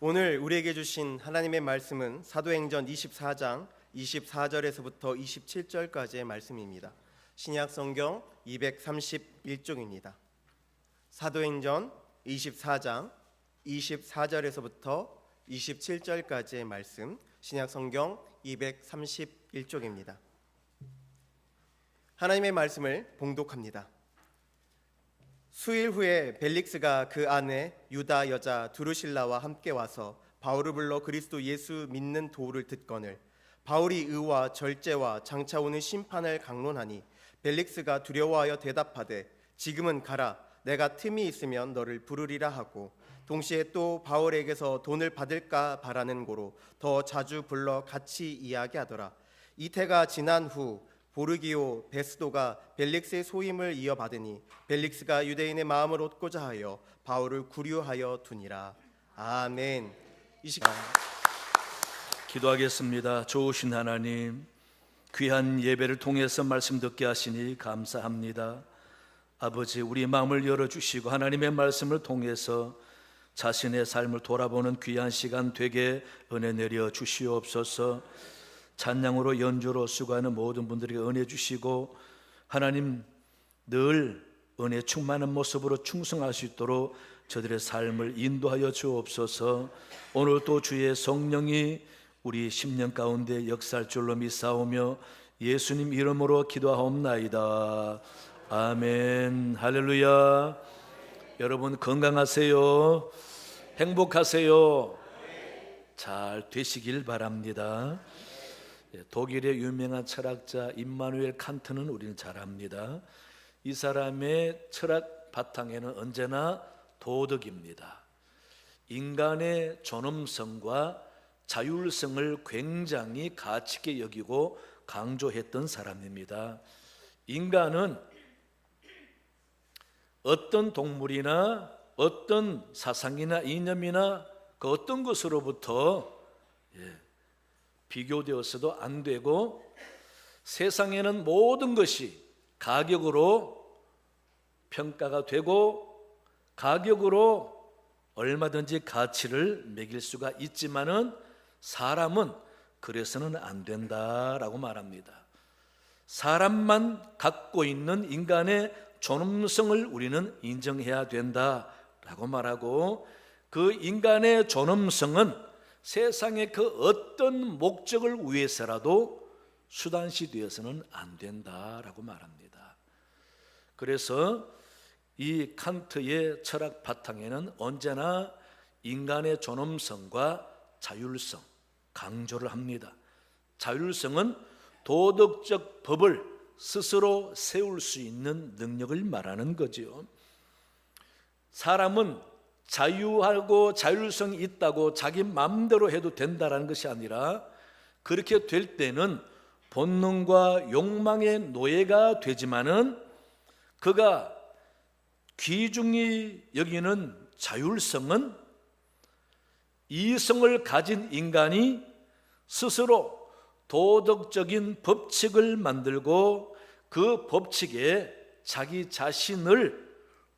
오늘 우리에게 주신 하나님의 말씀은 사도행전 24장 24절에서부터 27절까지의 말씀입니다. 신약 성경 231쪽입니다. 사도행전 24장 24절에서부터 27절까지의 말씀, 신약 성경 231쪽입니다. 하나님의 말씀을 봉독합니다. 수일 후에 벨릭스가 그 아내 유다 여자 두루실라와 함께 와서 바울을 불러 그리스도 예수 믿는 도를 듣거늘 바울이 의와 절제와 장차 오는 심판을 강론하니 벨릭스가 두려워하여 대답하되 지금은 가라, 내가 틈이 있으면 너를 부르리라 하고 동시에 또 바울에게서 돈을 받을까 바라는 고로 더 자주 불러 같이 이야기하더라. 이태가 지난 후 보르기오 베스도가 벨릭스의 소임을 이어받으니 벨릭스가 유대인의 마음을 얻고자 하여 바울을 구류하여 두니라. 아멘. 이 시간 기도하겠습니다. 좋으신 하나님, 귀한 예배를 통해서 말씀 듣게 하시니 감사합니다. 아버지, 우리 마음을 열어주시고 하나님의 말씀을 통해서 자신의 삶을 돌아보는 귀한 시간 되게 은혜 내려 주시옵소서. 찬양으로 연주로 수고하는 모든 분들에게 은혜 주시고 하나님 늘 은혜 충만한 모습으로 충성할 수 있도록 저들의 삶을 인도하여 주옵소서. 오늘 또 주의 성령이 우리 10년 가운데 역사할 줄로 믿사오며 예수님 이름으로 기도하옵나이다. 아멘. 할렐루야. 여러분 건강하세요. 행복하세요. 잘 되시길 바랍니다. 독일의 유명한 철학자 임마누엘 칸트는 우리는 잘 압니다. 이 사람의 철학 바탕에는 언제나 도덕입니다. 인간의 존엄성과 자율성을 굉장히 가치 있게 여기고 강조했던 사람입니다. 인간은 어떤 동물이나 어떤 사상이나 이념이나 그 어떤 것으로부터 비교되어서도 안 되고 세상에는 모든 것이 가격으로 평가가 되고 가격으로 얼마든지 가치를 매길 수가 있지만은 사람은 그래서는 안 된다라고 말합니다. 사람만 갖고 있는 인간의 존엄성을 우리는 인정해야 된다라고 말하고 그 인간의 존엄성은 세상의 그 어떤 목적을 위해서라도 수단시 되어서는 안 된다라고 말합니다. 그래서 이 칸트의 철학 바탕에는 언제나 인간의 존엄성과 자율성 강조를 합니다. 자율성은 도덕적 법을 스스로 세울 수 있는 능력을 말하는 거죠. 사람은 자유하고 자율성이 있다고 자기 마음대로 해도 된다는 것이 아니라 그렇게 될 때는 본능과 욕망의 노예가 되지만은 그가 귀중히 여기는 자율성은 이성을 가진 인간이 스스로 도덕적인 법칙을 만들고 그 법칙에 자기 자신을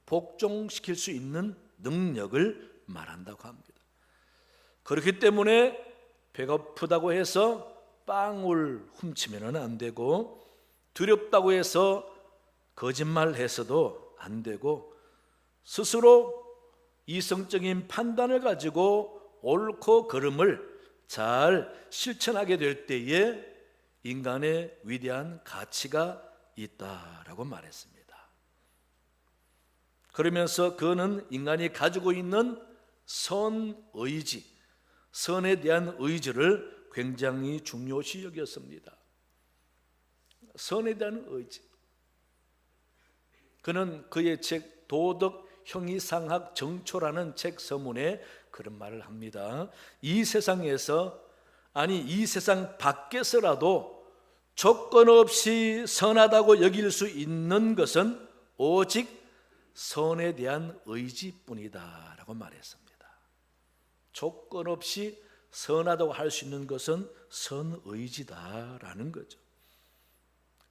복종시킬 수 있는 능력을 말한다고 합니다. 그렇기 때문에 배고프다고 해서 빵을 훔치면 안 되고 두렵다고 해서 거짓말해서도 안 되고 스스로 이성적인 판단을 가지고 옳고 그름을 잘 실천하게 될 때에 인간의 위대한 가치가 있다라고 말했습니다. 그러면서 그는 인간이 가지고 있는 선의지, 선에 대한 의지를 굉장히 중요시 여겼습니다. 선에 대한 의지. 그는 그의 책 도덕 형이상학 정초라는 책 서문에 그런 말을 합니다. 이 세상에서, 아니 이 세상 밖에서라도 조건 없이 선하다고 여길 수 있는 것은 오직 선에 대한 의지뿐이다 라고 말했습니다. 조건 없이 선하다고 할 수 있는 것은 선의지다라는 거죠.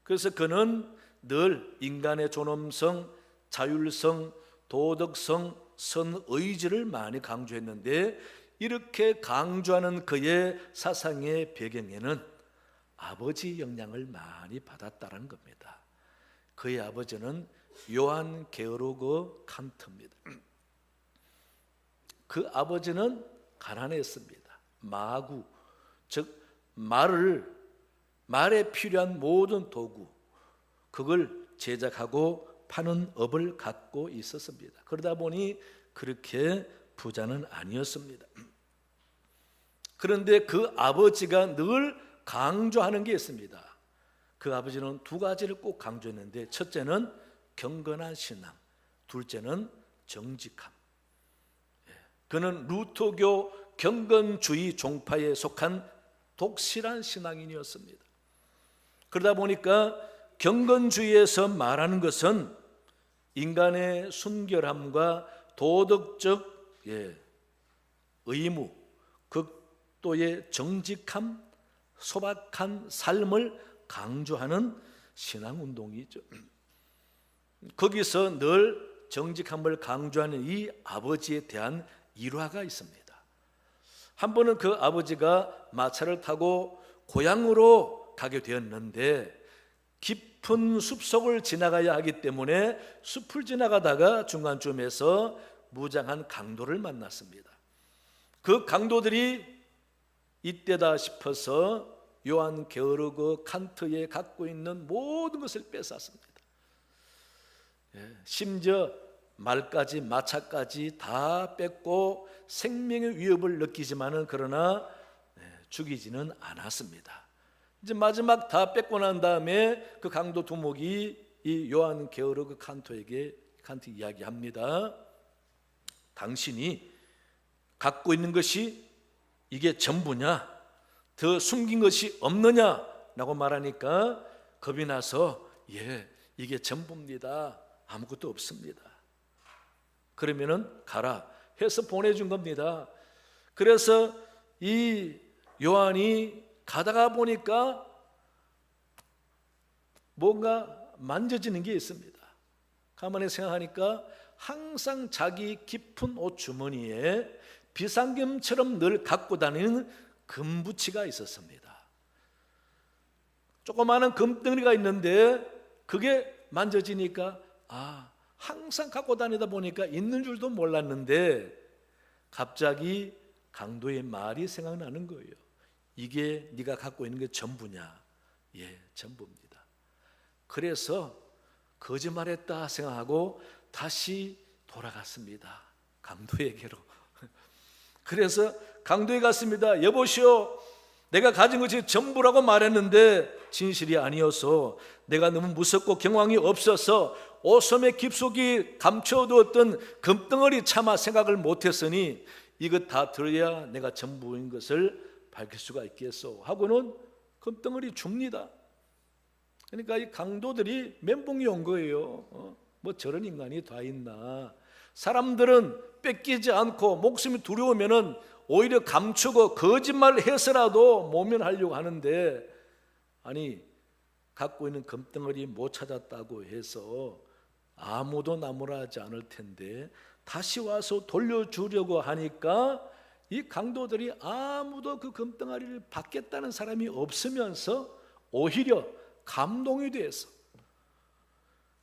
그래서 그는 늘 인간의 존엄성, 자율성, 도덕성, 선의지를 많이 강조했는데 이렇게 강조하는 그의 사상의 배경에는 아버지 영향을 많이 받았다는 겁니다. 그의 아버지는 요한 게오르그 칸트입니다. 그 아버지는 가난했습니다. 마구, 즉 말에 필요한 모든 도구, 그걸 제작하고 파는 업을 갖고 있었습니다. 그러다 보니 그렇게 부자는 아니었습니다. 그런데 그 아버지가 늘 강조하는 게 있습니다. 그 아버지는 두 가지를 꼭 강조했는데, 첫째는 경건한 신앙, 둘째는 정직함. 그는 루터교 경건주의 종파에 속한 독실한 신앙인이었습니다. 그러다 보니까 경건주의에서 말하는 것은 인간의 순결함과 도덕적 의무, 극도의 정직함, 소박한 삶을 강조하는 신앙운동이죠. 거기서 늘 정직함을 강조하는 이 아버지에 대한 일화가 있습니다. 한 번은 그 아버지가 마차를 타고 고향으로 가게 되었는데, 깊은 숲속을 지나가야 하기 때문에 숲을 지나가다가 중간쯤에서 무장한 강도를 만났습니다. 그 강도들이 이때다 싶어서 요한 게오르그 칸트에 갖고 있는 모든 것을 뺏었습니다. 심지어 말까지, 마차까지 다 뺏고 생명의 위협을 느끼지만은 그러나 죽이지는 않았습니다. 이제 마지막 다 뺏고 난 다음에 그 강도 두목이 이 요한 게오르그 칸트 이야기합니다. 당신이 갖고 있는 것이 이게 전부냐? 더 숨긴 것이 없느냐? 라고 말하니까 겁이 나서 이게 전부입니다. 아무것도 없습니다. 그러면은 가라 해서 보내준 겁니다. 그래서 이 요한이 가다가 보니까 뭔가 만져지는 게 있습니다. 가만히 생각하니까 항상 자기 깊은 옷 주머니에 비상금처럼 늘 갖고 다니는 금부치가 있었습니다. 조그마한 금덩이가 있는데 그게 만져지니까 항상 갖고 다니다 보니까 있는 줄도 몰랐는데 갑자기 강도의 말이 생각나는 거예요. 이게 네가 갖고 있는 게 전부냐? 전부입니다. 그래서 거짓말했다 생각하고 다시 돌아갔습니다. 강도에게로. 그래서 강도에 갔습니다. 여보시오, 내가 가진 것이 전부라고 말했는데 진실이 아니어서 내가 너무 무섭고 경황이 없어서 옷소매 깊숙이 감춰두었던 금덩어리 차마 생각을 못했으니 이것 다 들어야 내가 전부인 것을 밝힐 수가 있겠소 하고는 금덩어리 줍니다. 그러니까 이 강도들이 멘붕이 온 거예요. 뭐 저런 인간이 다 있나. 사람들은 뺏기지 않고 목숨이 두려우면은 오히려 감추고 거짓말을 해서라도 모면하려고 하는데, 아니 갖고 있는 금덩어리 못 찾았다고 해서 아무도 나무라지 않을 텐데 다시 와서 돌려주려고 하니까 이 강도들이 아무도 그 금덩어리를 받겠다는 사람이 없으면서 오히려 감동이 돼서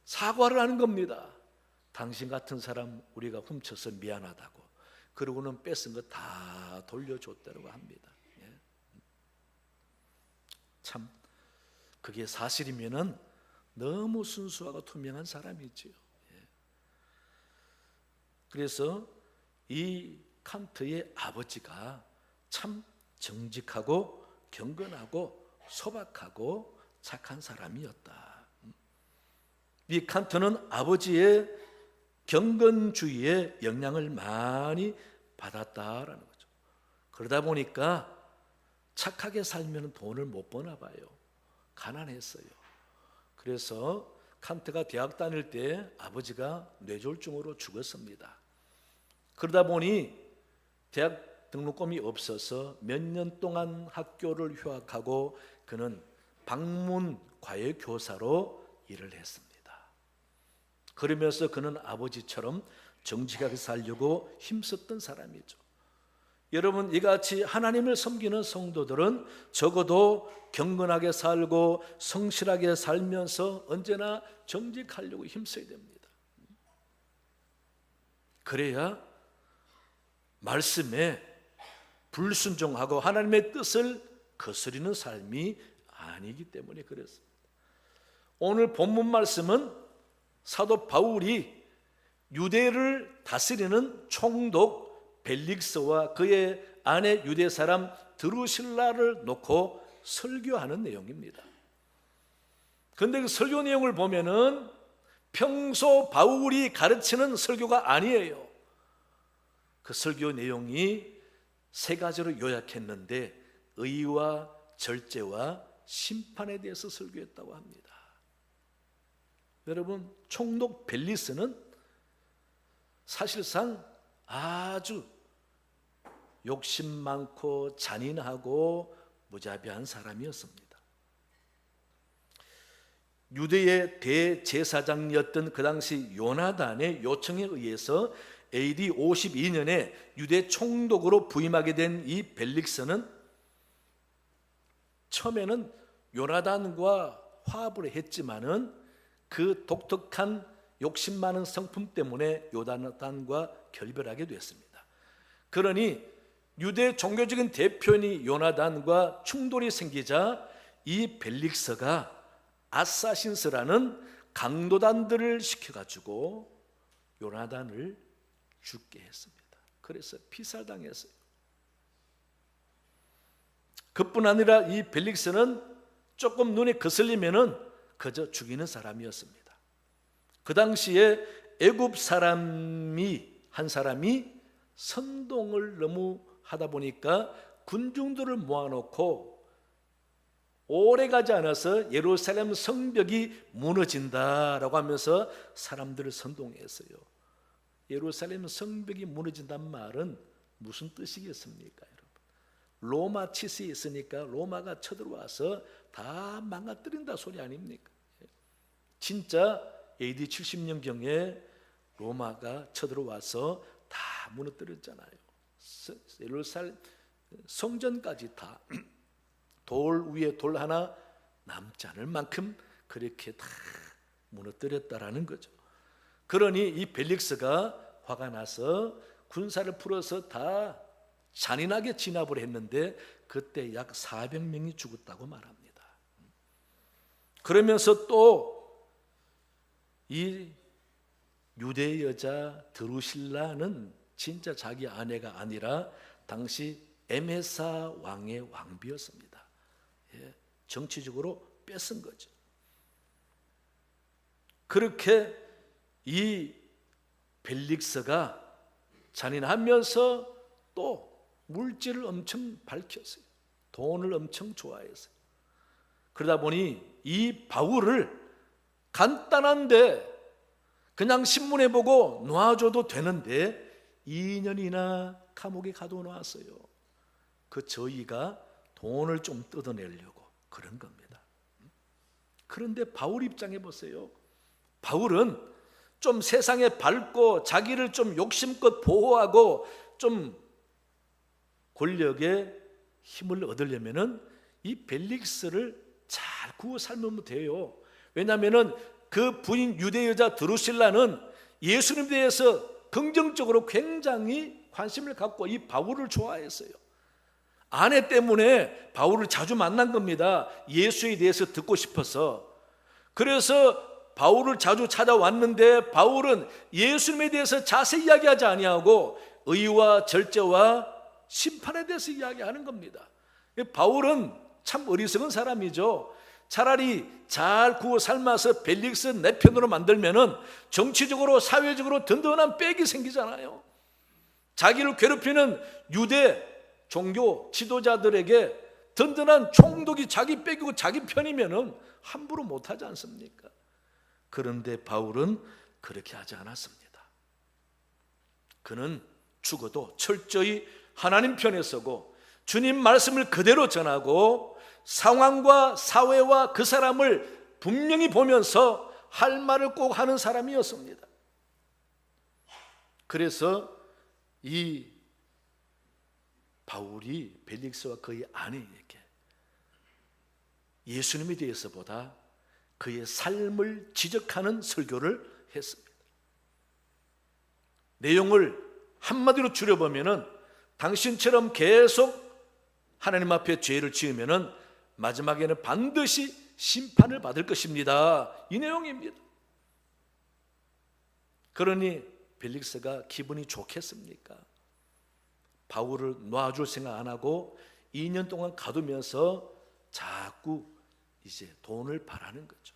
사과를 하는 겁니다. 당신 같은 사람 우리가 훔쳐서 미안하다고. 그러고는 뺏은 거 다 돌려줬다고 합니다. 참 그게 사실이면은 너무 순수하고 투명한 사람이지요. 그래서 이 칸트의 아버지가 참 정직하고 경건하고 소박하고 착한 사람이었다. 이 칸트는 아버지의 경건주의에 영향을 많이 받았다라는 거죠. 그러다 보니까 착하게 살면 돈을 못 버나 봐요. 가난했어요. 그래서 칸트가 대학 다닐 때 아버지가 뇌졸중으로 죽었습니다. 그러다 보니 대학 등록금이 없어서 몇 년 동안 학교를 휴학하고 그는 방문 과외 교사로 일을 했습니다. 그러면서 그는 아버지처럼 정직하게 살려고 힘썼던 사람이죠. 여러분, 이같이 하나님을 섬기는 성도들은 적어도 경건하게 살고 성실하게 살면서 언제나 정직하려고 힘써야 됩니다. 그래야 말씀에 불순종하고 하나님의 뜻을 거스르는 삶이 아니기 때문에 그렇습니다. 오늘 본문 말씀은 사도 바울이 유대를 다스리는 총독 벨릭스와 그의 아내 유대 사람 드루실라를 놓고 설교하는 내용입니다. 그런데 그 설교 내용을 보면은 평소 바울이 가르치는 설교가 아니에요. 그 설교 내용이 세 가지로 요약했는데 의와 절제와 심판에 대해서 설교했다고 합니다. 여러분, 총독 벨리스는 사실상 아주 욕심 많고 잔인하고 무자비한 사람이었습니다. 유대의 대제사장이었던 그 당시 요나단의 요청에 의해서 AD 52년에 유대 총독으로 부임하게 된 이 벨릭스는 처음에는 요나단과 화합을 했지만은 그 독특한 욕심 많은 성품 때문에 요나단과 결별하게 됐습니다. 그러니 유대 종교적인 대표인 요나단과 충돌이 생기자 이 벨릭스가 아사신스라는 강도단들을 시켜가지고 요나단을 죽게 했습니다. 그래서 피살당했어요. 그뿐 아니라 이 벨릭스는 조금 눈에 거슬리면은 그저 죽이는 사람이었습니다. 그 당시에 애굽 사람이 한 사람이 선동을 너무 하다 보니까 군중들을 모아놓고 오래 가지 않아서 예루살렘 성벽이 무너진다라고 하면서 사람들을 선동했어요. 예루살렘 성벽이 무너진다는 말은 무슨 뜻이겠습니까, 여러분? 로마 치스에 있으니까 로마가 쳐들어와서 다 망가뜨린다 소리 아닙니까? 진짜 AD 70년경에 로마가 쳐들어와서 다 무너뜨렸잖아요. 예루살렘 성전까지 다 돌 위에 돌 하나 남지 않을 만큼 그렇게 다 무너뜨렸다라는 거죠. 그러니 이 벨릭스가 화가 나서 군사를 풀어서 다 잔인하게 진압을 했는데 그때 약 400명이 죽었다고 말합니다. 그러면서 또 이 유대 여자 드루실라는 진짜 자기 아내가 아니라 당시 에메사 왕의 왕비였습니다. 정치적으로 뺏은 거죠. 그렇게 이 벨릭스가 잔인하면서 또 물질을 엄청 밝혔어요. 돈을 엄청 좋아했어요. 그러다 보니 이 바울을 간단한데 그냥 신문에 보고 놔줘도 되는데 2년이나 감옥에 가둬놨어요. 그 저희가 돈을 좀 뜯어내려고 그런 겁니다. 그런데 바울 입장에 보세요. 바울은 좀 세상에 밝고 자기를 좀 욕심껏 보호하고 좀 권력에 힘을 얻으려면은 이 벨릭스를 잘 구워 삶으면 돼요. 왜냐하면은 그 부인 유대 여자 드루실라는 예수님에 대해서 긍정적으로 굉장히 관심을 갖고 이 바울을 좋아했어요. 아내 때문에 바울을 자주 만난 겁니다. 예수에 대해서 듣고 싶어서. 그래서 바울을 자주 찾아왔는데 바울은 예수님에 대해서 자세히 이야기하지 아니하고 의와 절제와 심판에 대해서 이야기하는 겁니다. 바울은 참 어리석은 사람이죠. 차라리 잘 구워 삶아서 벨릭스 내 편으로 만들면은 정치적으로 사회적으로 든든한 백이 생기잖아요. 자기를 괴롭히는 유대 종교 지도자들에게 든든한 총독이 자기 백이고 자기 편이면은 함부로 못하지 않습니까? 그런데 바울은 그렇게 하지 않았습니다. 그는 죽어도 철저히 하나님 편에 서고 주님 말씀을 그대로 전하고 상황과 사회와 그 사람을 분명히 보면서 할 말을 꼭 하는 사람이었습니다. 그래서 이 바울이 벨릭스와 그의 아내에게 예수님에 대해서보다 그의 삶을 지적하는 설교를 했습니다. 내용을 한마디로 줄여보면은 당신처럼 계속 하나님 앞에 죄를 지으면은 마지막에는 반드시 심판을 받을 것입니다. 이 내용입니다. 그러니 벨릭스가 기분이 좋겠습니까? 바울을 놔줄 생각 안 하고 2년 동안 가두면서 자꾸 이제 돈을 바라는 거죠.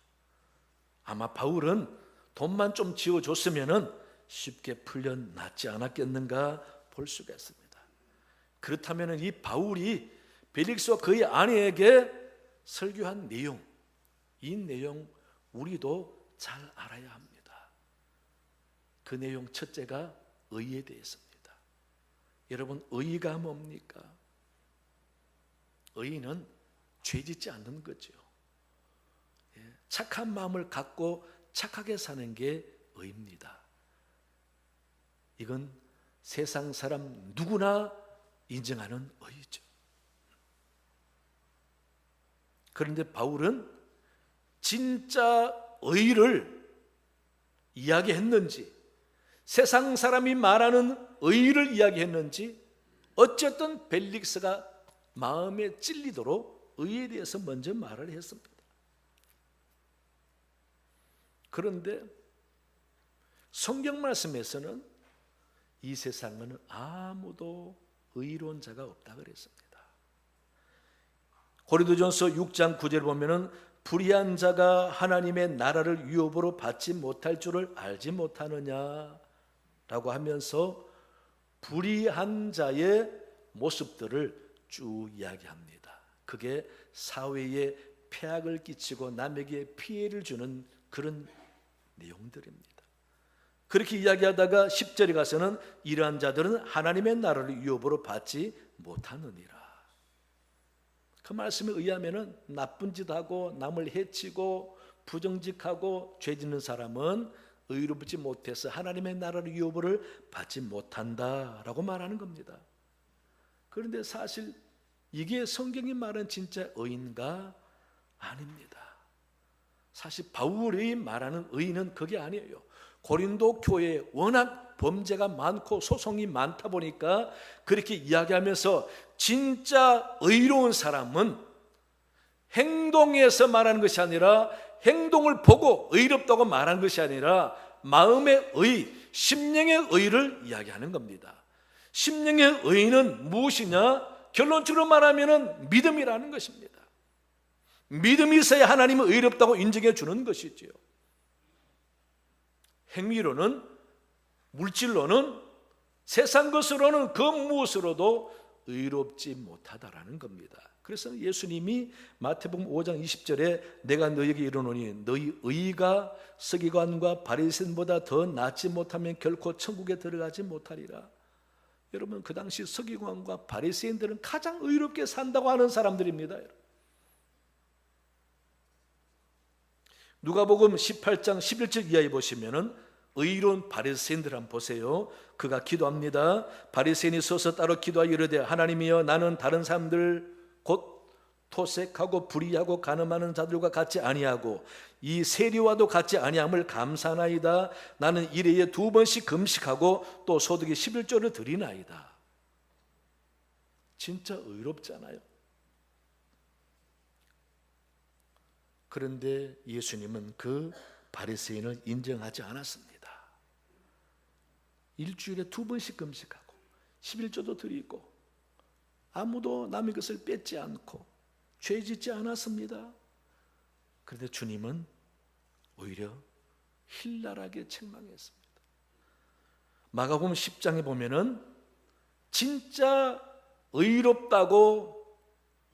아마 바울은 돈만 좀 지어줬으면은 쉽게 풀려났지 않았겠는가 볼 수가 있습니다. 그렇다면 이 바울이 벨릭스와 그의 아내에게 설교한 내용, 이 내용 우리도 잘 알아야 합니다. 그 내용 첫째가 의에 대해서입니다. 여러분, 의가 뭡니까? 의는 죄짓지 않는 거죠. 착한 마음을 갖고 착하게 사는 게 의입니다. 이건 세상 사람 누구나 인정하는 의죠. 그런데 바울은 진짜 의를 이야기했는지, 세상 사람이 말하는 의를 이야기했는지, 어쨌든 벨릭스가 마음에 찔리도록 의에 대해서 먼저 말을 했습니다. 그런데 성경 말씀에서는 이 세상에는 아무도 의로운 자가 없다 그랬습니다. 고린도전서 6장 9절 보면은 불의한 자가 하나님의 나라를 유업으로 받지 못할 줄을 알지 못하느냐라고 하면서 불의한 자의 모습들을 쭉 이야기합니다. 그게 사회에 폐악을 끼치고 남에게 피해를 주는 그런 내용들입니다. 그렇게 이야기하다가 10절에 가서는 이러한 자들은 하나님의 나라를 유업으로 받지 못하느니라. 그 말씀에 의하면 나쁜 짓하고 남을 해치고 부정직하고 죄 짓는 사람은 의롭지 못해서 하나님의 나라를 유업을 받지 못한다라고 말하는 겁니다. 그런데 사실 이게 성경이 말하는 진짜 의인가? 아닙니다. 사실 바울이 말하는 의인은 그게 아니에요. 고린도 교회에 워낙 범죄가 많고 소송이 많다 보니까 그렇게 이야기하면서 진짜 의로운 사람은 행동에서 말하는 것이 아니라, 행동을 보고 의롭다고 말하는 것이 아니라 마음의 의, 심령의 의를 이야기하는 겁니다. 심령의 의는 무엇이냐? 결론적으로 말하면 믿음이라는 것입니다. 믿음이 있어야 하나님은 의롭다고 인정해 주는 것이지요. 행위로는, 물질로는, 세상 것으로는 그 무엇으로도 의롭지 못하다라는 겁니다. 그래서 예수님이 마태복음 5장 20절에 내가 너희에게 이르노니 너희 의가 서기관과 바리새인보다 더 낫지 못하면 결코 천국에 들어가지 못하리라. 여러분, 그 당시 서기관과 바리새인들은 가장 의롭게 산다고 하는 사람들입니다. 누가복음 18장 11절 이하에 보시면은 의로운 바리새인들 한번 보세요. 그가 기도합니다. 바리새인이 서서 따로 기도하여 이르되 하나님이여 나는 다른 사람들 곧 토색하고 불의하고 간음하는 자들과 같이 아니하고 이 세리와도 같이 아니함을 감사하나이다. 나는 일회에 2번씩 금식하고 또 소득의 11조를 드리나이다. 진짜 의롭잖아요. 그런데 예수님은 그 바리새인을 인정하지 않았습니다. 일주일에 2번씩 금식하고 11조도 드리고 아무도 남의 것을 뺏지 않고 죄 짓지 않았습니다. 그런데 주님은 오히려 힐날하게 책망했습니다. 마가복음 10장에 보면은 진짜 의롭다고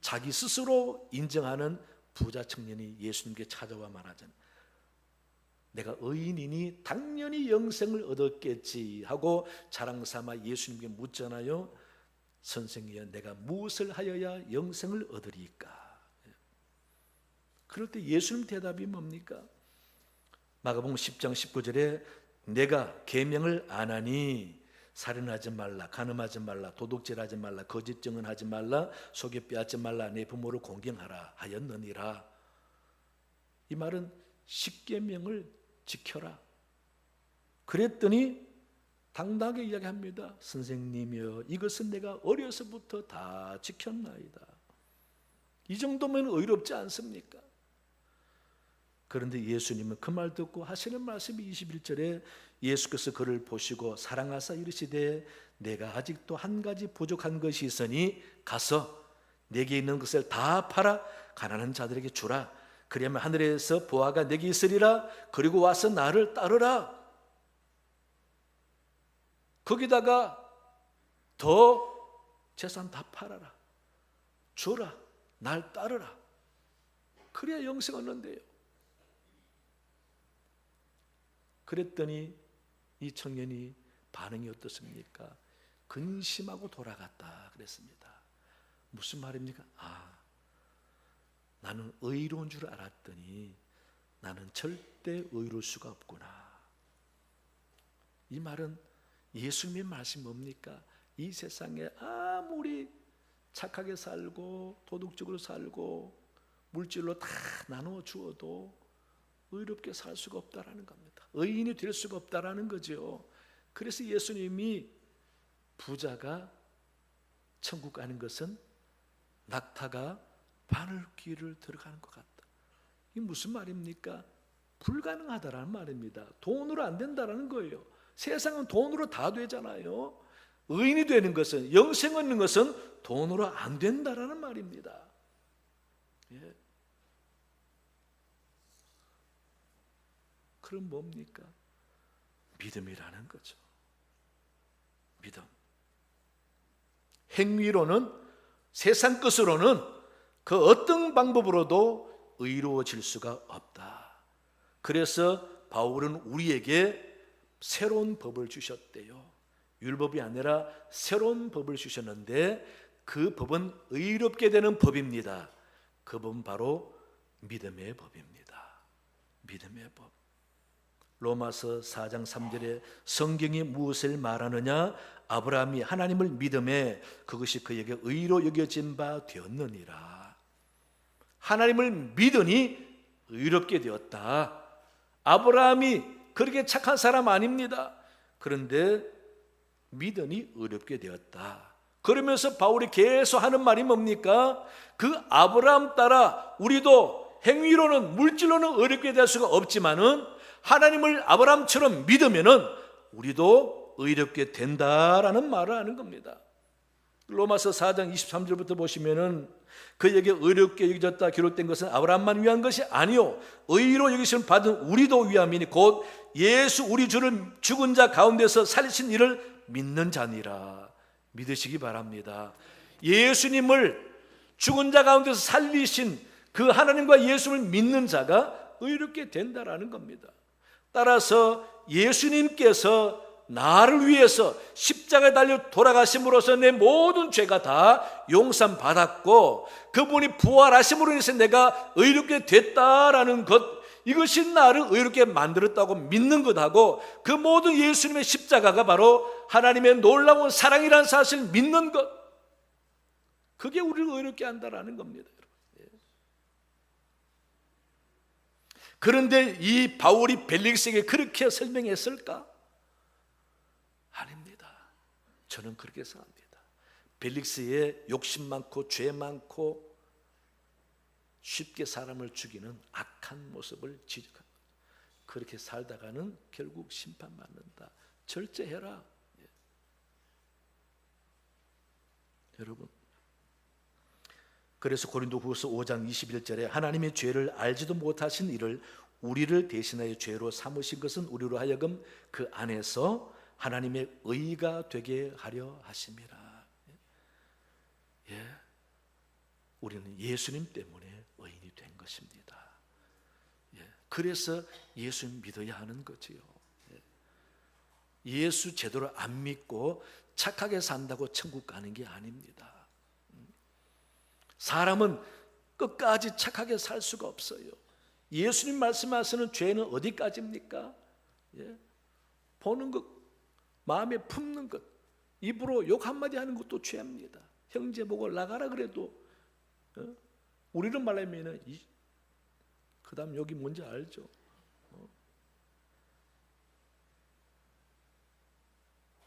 자기 스스로 인정하는 부자 청년이 예수님께 찾아와 말하잖아요. 내가 의인이니 당연히 영생을 얻었겠지 하고 자랑삼아 예수님께 묻잖아요. 선생이여 내가 무엇을 하여야 영생을 얻으리까? 그럴 때 예수님 대답이 뭡니까? 마가복음 10장 19절에 내가 계명을 안 하니 살인하지 말라, 간음하지 말라, 도둑질하지 말라, 거짓 증언하지 말라, 속여 빼앗지 말라, 내 부모를 공경하라 하였느니라. 이 말은 십계명을 지켜라. 그랬더니 당당하게 이야기합니다. 선생님이여, 이것은 내가 어려서부터 다 지켰나이다. 이 정도면 의롭지 않습니까? 그런데 예수님은 그 말 듣고 하시는 말씀이 21절에 예수께서 그를 보시고 사랑하사 이르시되 내가 아직도 한 가지 부족한 것이 있으니 가서 내게 있는 것을 다 팔아 가난한 자들에게 주라. 그러면 하늘에서 보화가 내게 있으리라. 그리고 와서 나를 따르라. 거기다가 더 재산 다 팔아라. 주라. 날 따르라. 그래야 영생 얻는데요. 그랬더니 이 청년이 반응이 어떻습니까? 근심하고 돌아갔다 그랬습니다. 무슨 말입니까? 나는 의로운 줄 알았더니 나는 절대 의로울 수가 없구나. 이 말은 예수님의 말씀이 뭡니까? 이 세상에 아무리 착하게 살고 도덕적으로 살고 물질로 다 나누어 주어도 의롭게 살 수가 없다라는 겁니다. 의인이 될 수가 없다라는 거죠. 그래서 예수님이 부자가 천국 가는 것은 낙타가 바늘귀를 들어가는 것 같다. 이게 무슨 말입니까? 불가능하다라는 말입니다. 돈으로 안 된다라는 거예요. 세상은 돈으로 다 되잖아요. 의인이 되는 것은, 영생 얻는 것은 돈으로 안 된다라는 말입니다. 예. 그럼 뭡니까? 믿음이라는 거죠. 믿음. 행위로는, 세상 것으로는 그 어떤 방법으로도 의로워질 수가 없다. 그래서 바울은 우리에게 새로운 법을 주셨대요. 율법이 아니라 새로운 법을 주셨는데 그 법은 의롭게 되는 법입니다. 그 법은 바로 믿음의 법입니다. 믿음의 법. 로마서 4장 3절에 성경이 무엇을 말하느냐? 아브라함이 하나님을 믿음에 그것이 그에게 의로 여겨진 바 되었느니라. 하나님을 믿으니 의롭게 되었다. 아브라함이 그렇게 착한 사람 아닙니다. 그런데 믿으니 의롭게 되었다. 그러면서 바울이 계속 하는 말이 뭡니까? 그 아브라함 따라 우리도 행위로는, 물질로는 의롭게 될 수가 없지만은 하나님을 아브라함처럼 믿으면은 우리도 의롭게 된다라는 말을 하는 겁니다. 로마서 4장 23절부터 보시면은 그에게 의롭게 여겨졌다 기록된 것은 아브라함만 위한 것이 아니요 의로 여기심을 받은 우리도 위함이니 곧 예수 우리 주를 죽은 자 가운데서 살리신 이를 믿는 자니라. 믿으시기 바랍니다. 예수님을 죽은 자 가운데서 살리신 그 하나님과 예수를 믿는 자가 의롭게 된다라는 겁니다. 따라서 예수님께서 나를 위해서 십자가에 달려 돌아가심으로써 내 모든 죄가 다 용서받았고 그분이 부활하심으로 인해서 내가 의롭게 됐다라는 것, 이것이 나를 의롭게 만들었다고 믿는 것하고 그 모든 예수님의 십자가가 바로 하나님의 놀라운 사랑이라는 사실을 믿는 것, 그게 우리를 의롭게 한다라는 겁니다. 그런데 이 바울이 벨릭스에게 그렇게 설명했을까? 아닙니다. 저는 그렇게 생각합니다. 벨릭스의 욕심 많고 죄 많고 쉽게 사람을 죽이는 악한 모습을 지적합니다. 그렇게 살다가는 결국 심판받는다. 절제해라. 여러분, 그래서 고린도후서 5장 21절에 하나님의 죄를 알지도 못하신 이를 우리를 대신하여 죄로 삼으신 것은 우리로 하여금 그 안에서 하나님의 의가 되게 하려 하심이라. 예, 우리는 예수님 때문에 의인이 된 것입니다. 예, 그래서 예수님 믿어야 하는 거지요. 예, 예수 제대로 안 믿고 착하게 산다고 천국 가는 게 아닙니다. 사람은 끝까지 착하게 살 수가 없어요. 예수님 말씀하시는 죄는 어디까지입니까? 예? 보는 것, 마음에 품는 것, 입으로 욕 한마디 하는 것도 죄입니다. 형제 보고 나가라 그래도 우리는 말하면 그 다음 욕이 뭔지 알죠?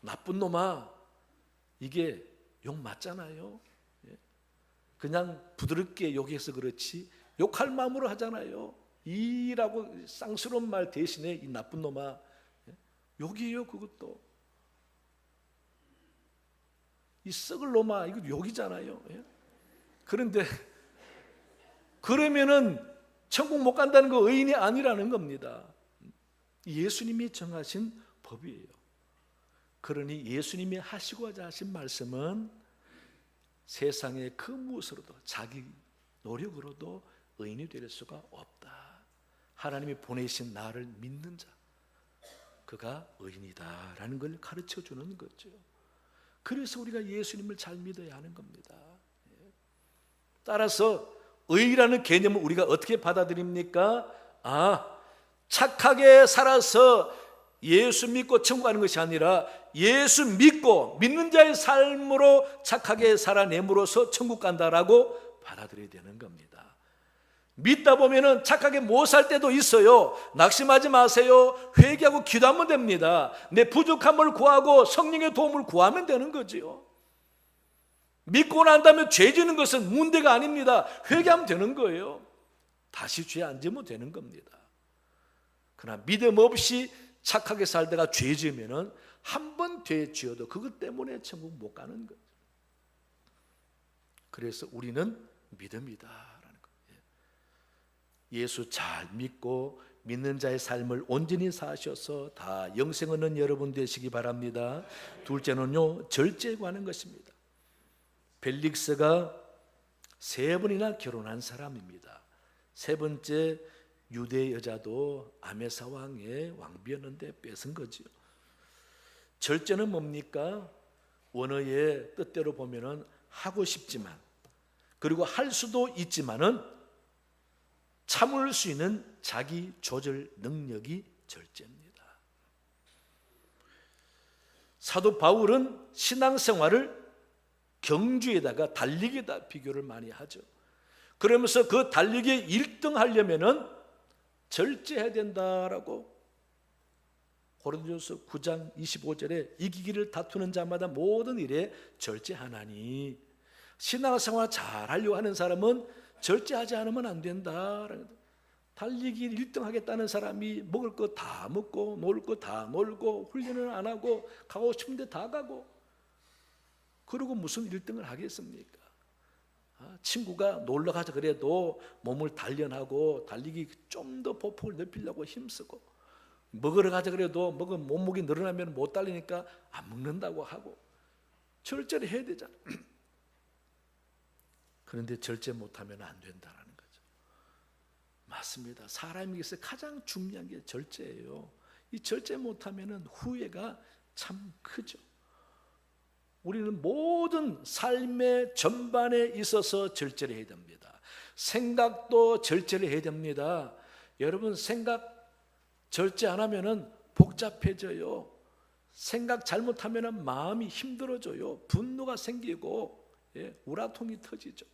나쁜 놈아, 이게 욕 맞잖아요. 그냥 부드럽게 욕해서 그렇지 욕할 마음으로 하잖아요. 이라고 쌍스러운 말 대신에 이 나쁜 놈아, 욕이에요. 그것도 이 썩을 놈아, 이거 욕이잖아요. 그런데 그러면은 천국 못 간다는 거 의인이 아니라는 겁니다. 예수님이 정하신 법이에요. 그러니 예수님이 하시고자 하신 말씀은 세상의 그 무엇으로도 자기 노력으로도 의인이 될 수가 없다. 하나님이 보내신 나를 믿는 자, 그가 의인이다라는 걸 가르쳐 주는 거죠. 그래서 우리가 예수님을 잘 믿어야 하는 겁니다. 따라서 의라는 개념을 우리가 어떻게 받아들입니까? 착하게 살아서 예수 믿고 천국 가는 것이 아니라 예수 믿고 믿는 자의 삶으로 착하게 살아냄으로써 천국 간다라고 받아들여야 되는 겁니다. 믿다 보면은 착하게 못 살 때도 있어요. 낙심하지 마세요. 회개하고 기도하면 됩니다. 내 부족함을 구하고 성령의 도움을 구하면 되는 거지요. 믿고 난 다음에 죄 지는 것은 문제가 아닙니다. 회개하면 되는 거예요. 다시 죄 안 지면 되는 겁니다. 그러나 믿음 없이 착하게 살다가 죄 지으면은 한 번 죄 지어도 그것 때문에 천국 못 가는 거죠. 그래서 우리는 믿음이다라는 거예요. 예수 잘 믿고 믿는 자의 삶을 온전히 사셔서 다 영생 얻는 여러분 되시기 바랍니다. 둘째는요, 절제에 관한 것입니다. 벨릭스가 3번이나 결혼한 사람입니다. 3번째 유대 여자도 아메사 왕의 왕비였는데 뺏은 거죠. 절제는 뭡니까? 원어의 뜻대로 보면은 하고 싶지만, 그리고 할 수도 있지만은 참을 수 있는 자기 조절 능력이 절제입니다. 사도 바울은 신앙생활을 경주에다가 달리기에다 비교를 많이 하죠. 그러면서 그 달리기에 1등 하려면은 절제해야 된다라고 고린도전서 9장 25절에 이기기를 다투는 자마다 모든 일에 절제하나니, 신앙생활 잘 하려고 하는 사람은 절제하지 않으면 안 된다. 달리기 1등 하겠다는 사람이 먹을 거 다 먹고 놀 거 다 놀고 훈련을 안 하고 가고 싶은 데 다 가고, 그리고 무슨 1등을 하겠습니까? 친구가 놀러 가자 그래도 몸을 단련하고 달리기 좀 더 보폭을 넓히려고 힘쓰고, 먹으러 가자 그래도 몸무게 늘어나면 못 달리니까 안 먹는다고 하고, 절제를 해야 되잖아. 그런데 절제 못하면 안 된다는 거죠. 맞습니다. 사람에게서 가장 중요한 게 절제예요. 이 절제 못하면 후회가 참 크죠. 우리는 모든 삶의 전반에 있어서 절제를 해야 됩니다. 생각도 절제를 해야 됩니다. 여러분, 생각 절제 안 하면은 복잡해져요. 생각 잘못하면은 마음이 힘들어져요. 분노가 생기고, 우라통이 터지죠.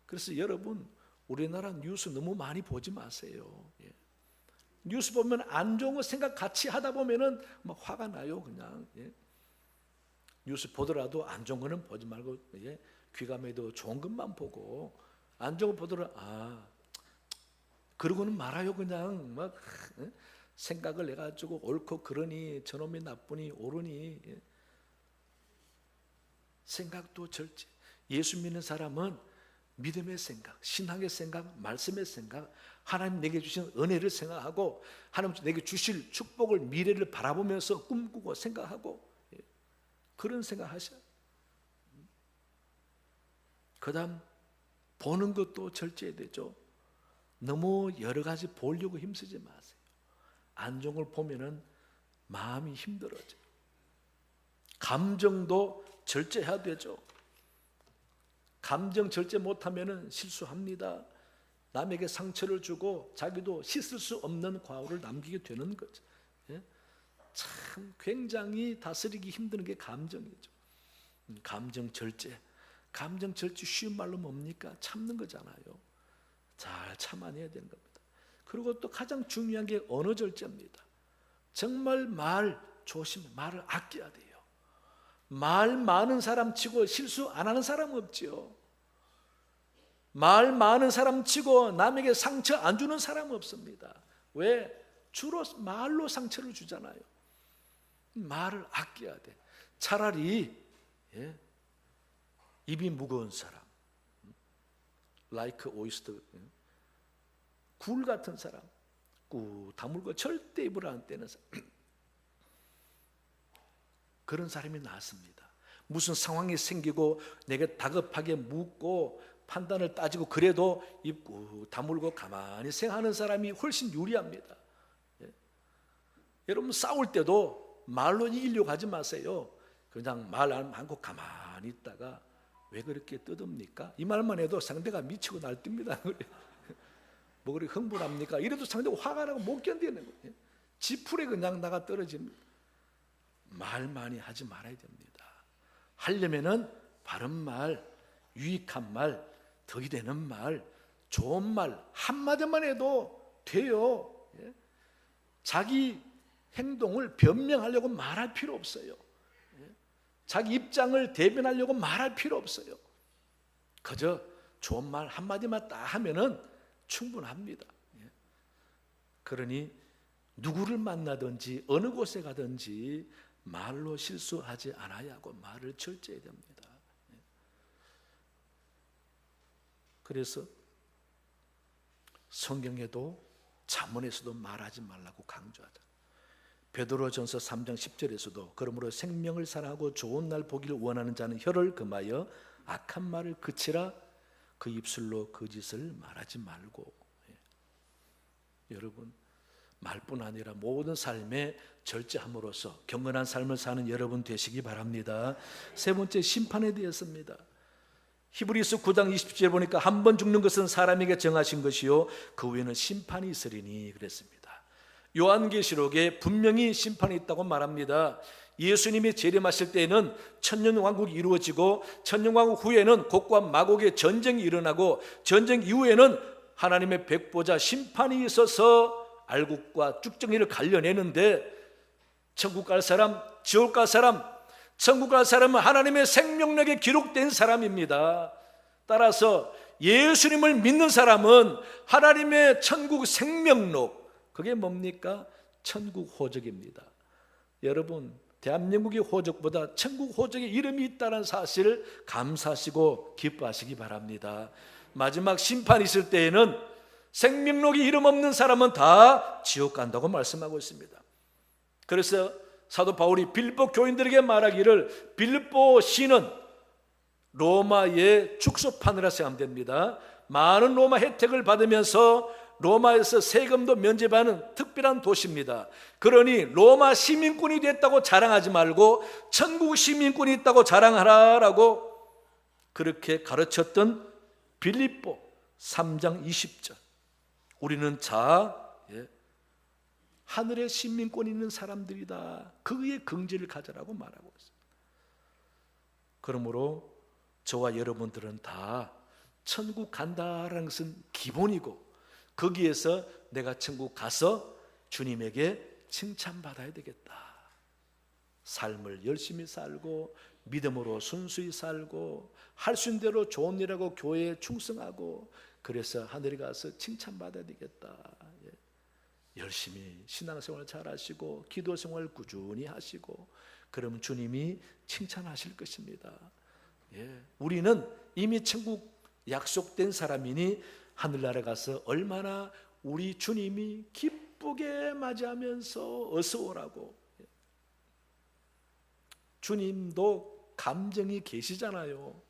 그래서 여러분, 우리나라 뉴스 너무 많이 보지 마세요. 뉴스 보면 안 좋은 거 생각 같이 하다 보면은 막 화가 나요, 그냥. 뉴스 보더라도 안 좋은 거는 보지 말고 귀감해도 좋은 것만 보고, 안 좋은 거 보더라도 그러고는 말아요. 그냥 막 생각을 해가지고 옳고 그러니 저놈이 나쁘니 옳으니. 생각도 절제. 예수 믿는 사람은 믿음의 생각, 신앙의 생각, 말씀의 생각, 하나님 내게 주신 은혜를 생각하고 하나님 내게 주실 축복을, 미래를 바라보면서 꿈꾸고 생각하고, 그런 생각하셔요. 그 다음 보는 것도 절제해야 되죠. 너무 여러 가지 보려고 힘쓰지 마세요. 안 좋은 걸 보면은 마음이 힘들어져요. 감정도 절제해야 되죠. 감정 절제 못하면은 실수합니다. 남에게 상처를 주고 자기도 씻을 수 없는 과오를 남기게 되는 거죠. 참 굉장히 다스리기 힘든 게 감정이죠. 감정 절제. 감정 절제 쉬운 말로 뭡니까? 참는 거잖아요. 잘 참아내야 되는 겁니다. 그리고 또 가장 중요한 게 언어 절제입니다. 정말 말 조심해. 말을 아껴야 돼요. 말 많은 사람 치고 실수 안 하는 사람 없지요. 말 많은 사람 치고 남에게 상처 안 주는 사람 없습니다. 왜? 주로 말로 상처를 주잖아요. 말을 아껴야 돼. 차라리 입이 무거운 사람, like oyster, 굴 같은 사람, 꾹 다물고 절대 입을 안 떼는 사람, 그런 사람이 낫습니다. 무슨 상황이 생기고 내게 다급하게 묻고 판단을 따지고 그래도 입 꾹 다물고 가만히 생각하는 사람이 훨씬 유리합니다. 여러분 싸울 때도 말로 이기려고 하지 마세요. 그냥 말 않고 가만히 있다가 왜 그렇게 뜯읍니까? 이 말만 해도 상대가 미치고 날뜁니다. 뭐 그렇게 흥분합니까? 이래도 상대가 화가 나고 못 견디는 거예요. 지풀에 그냥 나가 떨어집니다. 말 많이 하지 말아야 됩니다. 하려면은 바른 말, 유익한 말, 덕이 되는 말, 좋은 말 한마디만 해도 돼요. 자기 행동을 변명하려고 말할 필요 없어요. 자기 입장을 대변하려고 말할 필요 없어요. 그저 좋은 말 한마디만 딱 하면은 충분합니다. 그러니 누구를 만나든지 어느 곳에 가든지 말로 실수하지 않아야 하고 말을 절제해야 됩니다. 그래서 성경에도 잠언에서도 말하지 말라고 강조하죠. 베드로전서 3장 10절에서도 그러므로 생명을 사랑하고 좋은 날 보기를 원하는 자는 혀를 금하여 악한 말을 그치라. 그 입술로 거짓을 말하지 말고. 여러분 말뿐 아니라 모든 삶에 절제함으로써 경건한 삶을 사는 여러분 되시기 바랍니다. 세 번째, 심판에 대해서입니다. 히브리서 9장 20절에 보니까 한 번 죽는 것은 사람에게 정하신 것이요 그 후에는 심판이 있으리니 그랬습니다. 요한계시록에 분명히 심판이 있다고 말합니다. 예수님이 재림하실 때에는 천년왕국이 이루어지고 천년왕국 후에는 곡과 마곡의 전쟁이 일어나고 전쟁 이후에는 하나님의 백보자 심판이 있어서 알곡과 쭉정이를 갈려내는데 천국 갈 사람, 지옥 갈 사람, 천국 갈 사람은 하나님의 생명력에 기록된 사람입니다. 따라서 예수님을 믿는 사람은 하나님의 천국 생명록, 그게 뭡니까? 천국 호적입니다. 여러분 대한민국의 호적보다 천국 호적의 이름이 있다는 사실을 감사하시고 기뻐하시기 바랍니다. 마지막 심판이 있을 때에는 생명록에 이름 없는 사람은 다 지옥 간다고 말씀하고 있습니다. 그래서 사도 바울이 빌립보 교인들에게 말하기를 빌립보 시는 로마의 축소판이라 생각하면 됩니다. 많은 로마 혜택을 받으면서 로마에서 세금도 면제받는 특별한 도시입니다. 그러니 로마 시민권이 됐다고 자랑하지 말고 천국 시민권이 있다고 자랑하라라고 그렇게 가르쳤던 빌립보 3장 20절. 우리는 하늘의 시민권이 있는 사람들이다. 그의 긍지를 가져라고 말하고 있습니다. 그러므로 저와 여러분들은 다 천국 간다라는 것은 기본이고 거기에서 내가 천국 가서 주님에게 칭찬받아야 되겠다. 삶을 열심히 살고 믿음으로 순수히 살고 할 수 있는 대로 좋은 일하고 교회에 충성하고 그래서 하늘에 가서 칭찬받아야 되겠다. 열심히 신앙생활 잘하시고 기도생활 꾸준히 하시고 그러면 주님이 칭찬하실 것입니다. 우리는 이미 천국 약속된 사람이니 하늘나라에 가서 얼마나 우리 주님이 기쁘게 맞이하면서 어서 오라고. 주님도 감정이 계시잖아요.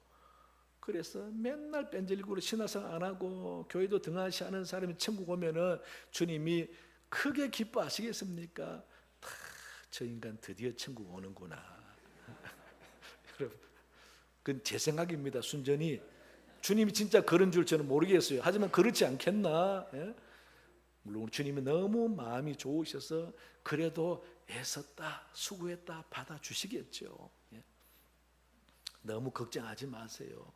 그래서 맨날 뺀질리고 신앙생활 안 하고 교회도 등한시 하는 사람이 천국 오면은 주님이 크게 기뻐하시겠습니까? 저 인간 드디어 천국 오는구나. 여러분, 그건 제 생각입니다. 순전히 주님이 진짜 그런 줄 저는 모르겠어요. 하지만 그렇지 않겠나? 물론 주님이 너무 마음이 좋으셔서 그래도 애썼다, 수고했다 받아주시겠죠. 예. 너무 걱정하지 마세요.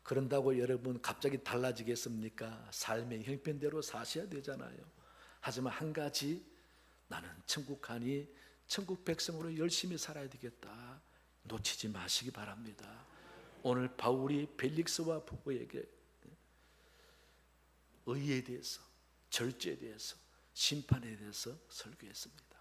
그런다고 여러분 갑자기 달라지겠습니까? 삶의 형편대로 사셔야 되잖아요. 하지만 한 가지, 나는 천국 가니 천국 백성으로 열심히 살아야 되겠다, 놓치지 마시기 바랍니다. 오늘 바울이 벨릭스와 부부에게 의에 대해서, 절제에 대해서, 심판에 대해서 설교했습니다.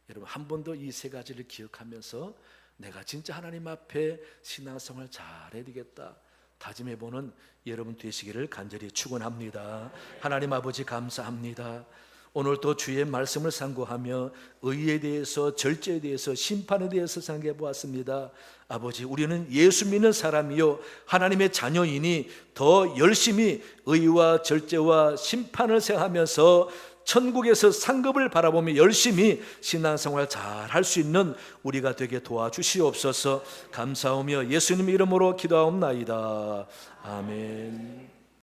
여러분 한 번 더 이 세 가지를 기억하면서 내가 진짜 하나님 앞에 신앙생활 잘해야 되겠다 다짐해보는 여러분 되시기를 간절히 축원합니다. 하나님 아버지 감사합니다. 오늘도 주의 말씀을 상고하며 의에 대해서, 절제에 대해서, 심판에 대해서 상고해 보았습니다. 아버지, 우리는 예수 믿는 사람이요 하나님의 자녀이니 더 열심히 의와 절제와 심판을 생각하면서 천국에서 상급을 바라보며 열심히 신앙생활 잘 할 수 있는 우리가 되게 도와주시옵소서. 감사하며 예수님 이름으로 기도하옵나이다. 아멘.